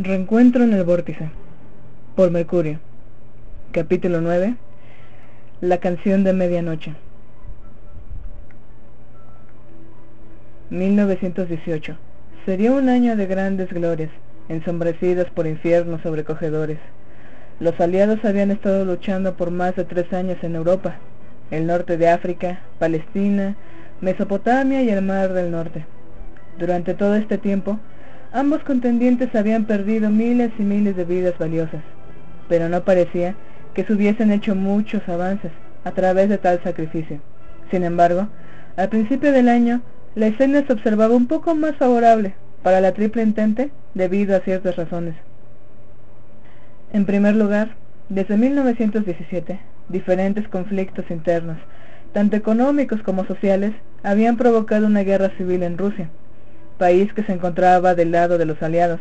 Reencuentro en el vórtice, por Mercurio. Capítulo 9. La canción de medianoche. 1918. Sería un año de grandes glorias, ensombrecidas por infiernos sobrecogedores. Los aliados habían estado luchando por más de 3 años en Europa, el norte de África, Palestina, Mesopotamia y el Mar del Norte. Durante todo este tiempo, ambos contendientes habían perdido miles y miles de vidas valiosas, pero no parecía que se hubiesen hecho muchos avances a través de tal sacrificio. Sin embargo, al principio del año, la escena se observaba un poco más favorable para la Triple Entente debido a ciertas razones. En primer lugar, desde 1917, diferentes conflictos internos, tanto económicos como sociales, habían provocado una guerra civil en Rusia, país que se encontraba del lado de los aliados.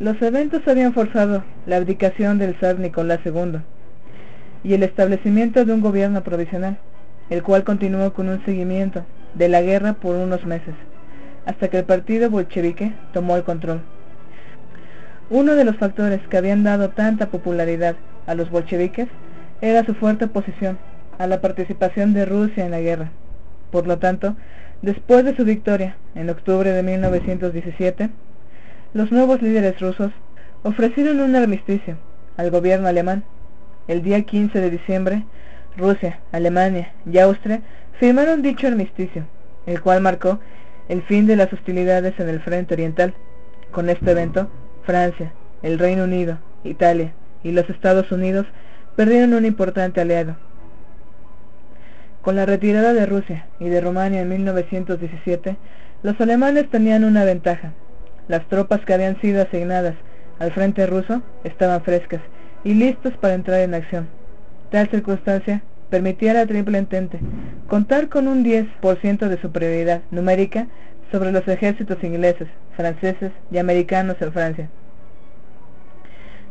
Los eventos habían forzado la abdicación del zar Nicolás II y el establecimiento de un gobierno provisional, el cual continuó con un seguimiento de la guerra por unos meses, hasta que el partido bolchevique tomó el control. Uno de los factores que habían dado tanta popularidad a los bolcheviques era su fuerte oposición a la participación de Rusia en la guerra. Por lo tanto, después de su victoria en octubre de 1917, los nuevos líderes rusos ofrecieron un armisticio al gobierno alemán. El día 15 de diciembre, Rusia, Alemania y Austria firmaron dicho armisticio, el cual marcó el fin de las hostilidades en el frente oriental. Con este evento, Francia, el Reino Unido, Italia y los Estados Unidos perdieron un importante aliado. Con la retirada de Rusia y de Rumania en 1917, los alemanes tenían una ventaja. Las tropas que habían sido asignadas al frente ruso estaban frescas y listas para entrar en acción. Tal circunstancia permitía a la Triple Entente contar con un 10% de superioridad numérica sobre los ejércitos ingleses, franceses y americanos en Francia.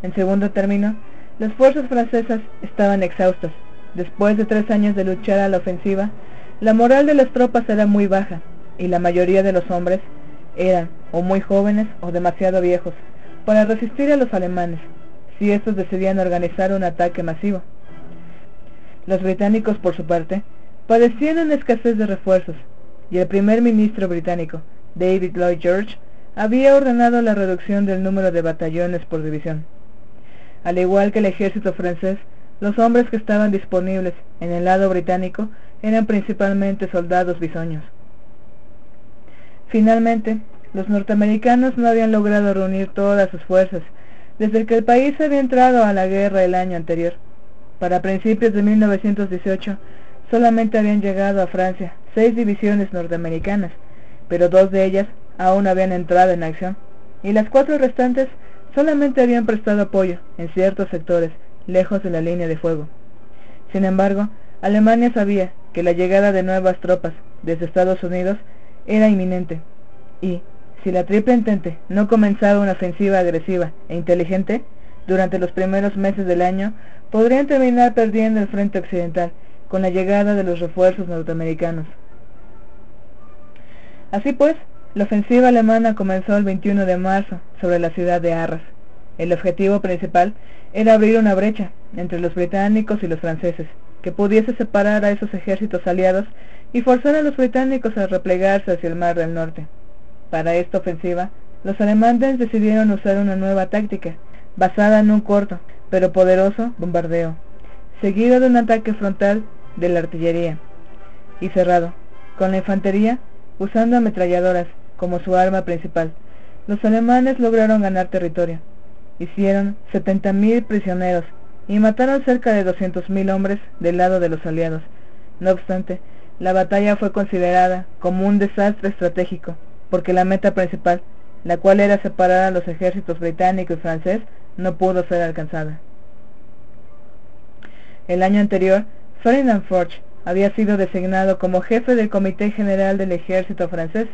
En segundo término, las fuerzas francesas estaban exhaustas. Después de 3 años de luchar a la ofensiva, la moral de las tropas era muy baja, y la mayoría de los hombres eran o muy jóvenes o demasiado viejos para resistir a los alemanes, si estos decidían organizar un ataque masivo. Los británicos, por su parte, padecían una escasez de refuerzos, y el primer ministro británico, David Lloyd George, había ordenado la reducción del número de batallones por división. Al igual que el ejército francés, los hombres que estaban disponibles en el lado británico eran principalmente soldados bisoños. Finalmente, los norteamericanos no habían logrado reunir todas sus fuerzas desde que el país había entrado a la guerra el año anterior. Para principios de 1918, solamente habían llegado a Francia 6 divisiones norteamericanas, pero 2 de ellas aún habían entrado en acción, y las 4 restantes solamente habían prestado apoyo en ciertos sectores, lejos de la línea de fuego. Sin embargo, Alemania sabía que la llegada de nuevas tropas desde Estados Unidos era inminente, y, si la Triple Entente no comenzaba una ofensiva agresiva e inteligente, durante los primeros meses del año, podrían terminar perdiendo el frente occidental con la llegada de los refuerzos norteamericanos. Así pues, la ofensiva alemana comenzó el 21 de marzo sobre la ciudad de Arras. El objetivo principal era abrir una brecha entre los británicos y los franceses, que pudiese separar a esos ejércitos aliados y forzar a los británicos a replegarse hacia el Mar del Norte. Para esta ofensiva, los alemanes decidieron usar una nueva táctica, basada en un corto, pero poderoso bombardeo, seguido de un ataque frontal de la artillería, y cerrado, con la infantería usando ametralladoras como su arma principal. Los alemanes lograron ganar territorio, hicieron 70.000 prisioneros y mataron cerca de 200.000 hombres del lado de los aliados. No obstante, la batalla fue considerada como un desastre estratégico, porque la meta principal, la cual era separar a los ejércitos británico y francés, no pudo ser alcanzada. El año anterior, Ferdinand Foch había sido designado como jefe del Comité General del Ejército francés,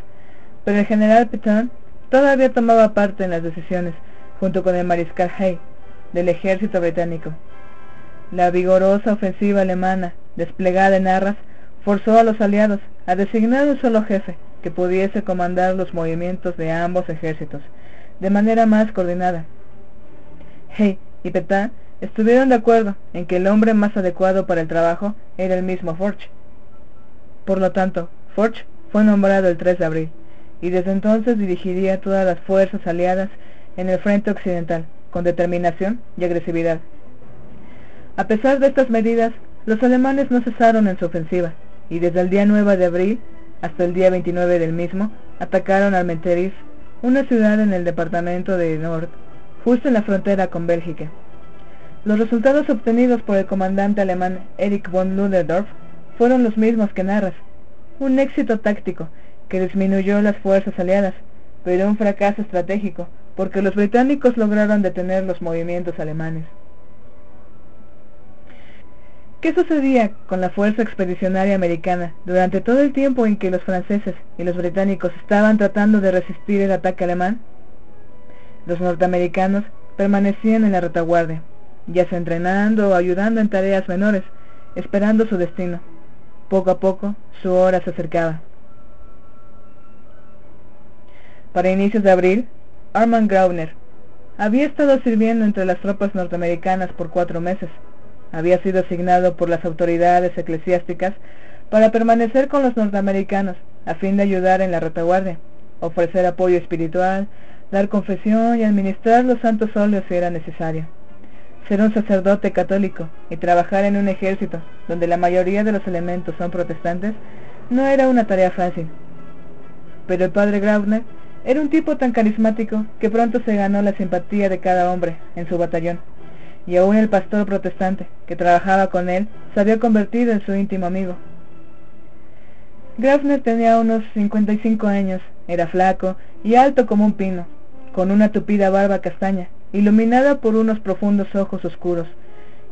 pero el general Pétain todavía tomaba parte en las decisiones, junto con el mariscal Hay, del ejército británico. La vigorosa ofensiva alemana, desplegada en Arras, forzó a los aliados a designar un solo jefe que pudiese comandar los movimientos de ambos ejércitos, de manera más coordinada. Hay y Pétain estuvieron de acuerdo en que el hombre más adecuado para el trabajo era el mismo Foch. Por lo tanto, Foch fue nombrado el 3 de abril, y desde entonces dirigiría todas las fuerzas aliadas en el frente occidental, con determinación y agresividad. A pesar de estas medidas, los alemanes no cesaron en su ofensiva, y desde el día 9 de abril hasta el día 29 del mismo, atacaron Armenteris, una ciudad en el departamento de Nord, justo en la frontera con Bélgica. Los resultados obtenidos por el comandante alemán Erich von Ludendorff fueron los mismos que en Arras, un éxito táctico que disminuyó las fuerzas aliadas, pero un fracaso estratégico, porque los británicos lograron detener los movimientos alemanes. ¿Qué sucedía con la fuerza expedicionaria americana durante todo el tiempo en que los franceses y los británicos estaban tratando de resistir el ataque alemán? Los norteamericanos permanecían en la retaguardia, ya sea entrenando o ayudando en tareas menores, esperando su destino. Poco a poco, su hora se acercaba. Para inicios de abril, Armand Grauner había estado sirviendo entre las tropas norteamericanas por 4 meses. Había sido asignado por las autoridades eclesiásticas para permanecer con los norteamericanos a fin de ayudar en la retaguardia, ofrecer apoyo espiritual, dar confesión y administrar los santos óleos si era necesario. Ser un sacerdote católico y trabajar en un ejército donde la mayoría de los elementos son protestantes no era una tarea fácil. Pero el padre Grauner era un tipo tan carismático que pronto se ganó la simpatía de cada hombre en su batallón, y aún el pastor protestante que trabajaba con él se había convertido en su íntimo amigo. Grauner tenía unos 55 años, era flaco y alto como un pino, con una tupida barba castaña, iluminada por unos profundos ojos oscuros,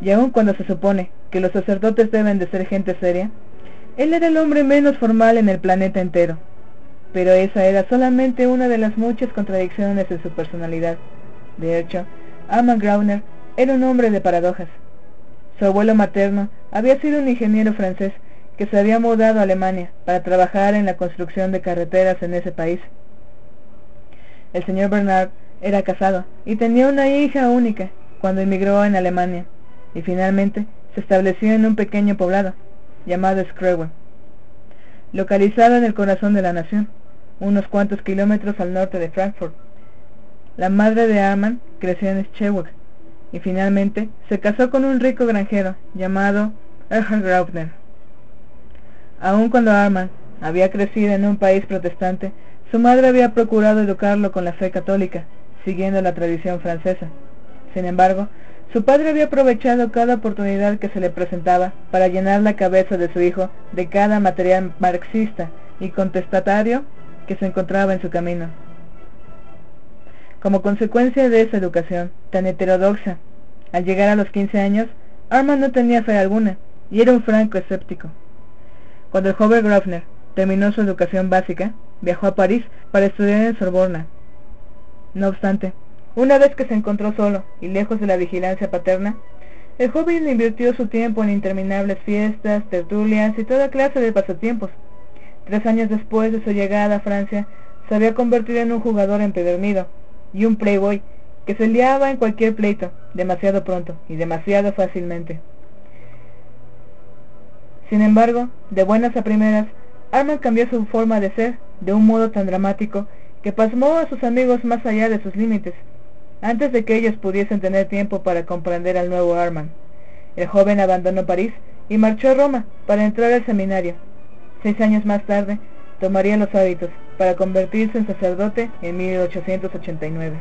y aun cuando se supone que los sacerdotes deben de ser gente seria, él era el hombre menos formal en el planeta entero. Pero esa era solamente una de las muchas contradicciones de su personalidad. De hecho, Armand Grauner era un hombre de paradojas. Su abuelo materno había sido un ingeniero francés que se había mudado a Alemania para trabajar en la construcción de carreteras en ese país. El señor Bernard era casado y tenía una hija única cuando emigró en Alemania, y finalmente se estableció en un pequeño poblado llamado Schrewen, localizado en el corazón de la nación, unos cuantos kilómetros al norte de Frankfurt. La madre de Armand creció en Schrewen y finalmente se casó con un rico granjero llamado Erhard Grauner. Aun cuando Armand había crecido en un país protestante, su madre había procurado educarlo con la fe católica, siguiendo la tradición francesa. Sin embargo, su padre había aprovechado cada oportunidad que se le presentaba para llenar la cabeza de su hijo de cada material marxista y contestatario que se encontraba en su camino. Como consecuencia de esa educación tan heterodoxa, al llegar a los 15 años, Armand no tenía fe alguna y era un franco escéptico. Cuando el joven Grauner terminó su educación básica, viajó a París para estudiar en Sorbona. No obstante, una vez que se encontró solo y lejos de la vigilancia paterna, el joven invirtió su tiempo en interminables fiestas, tertulias y toda clase de pasatiempos. 3 años después de su llegada a Francia, se había convertido en un jugador empedernido y un playboy que se liaba en cualquier pleito, demasiado pronto y demasiado fácilmente. Sin embargo, de buenas a primeras, Armand cambió su forma de ser de un modo tan dramático que pasmó a sus amigos más allá de sus límites, antes de que ellos pudiesen tener tiempo para comprender al nuevo Armand. El joven abandonó París y marchó a Roma para entrar al seminario. 6 años más tarde, tomaría los hábitos para convertirse en sacerdote en 1889.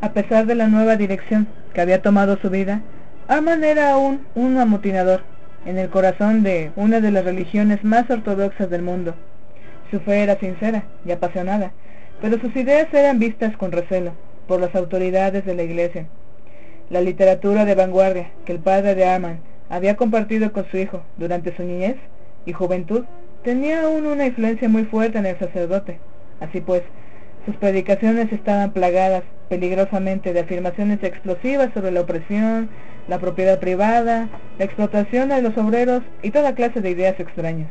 A pesar de la nueva dirección que había tomado su vida, Armand era aún un amotinador en el corazón de una de las religiones más ortodoxas del mundo. Su fe era sincera y apasionada, pero sus ideas eran vistas con recelo por las autoridades de la Iglesia. La literatura de vanguardia que el padre de Armand había compartido con su hijo durante su niñez y juventud tenía aún una influencia muy fuerte en el sacerdote. Así pues, sus predicaciones estaban plagadas peligrosamente de afirmaciones explosivas sobre la opresión, la propiedad privada, la explotación de los obreros y toda clase de ideas extrañas.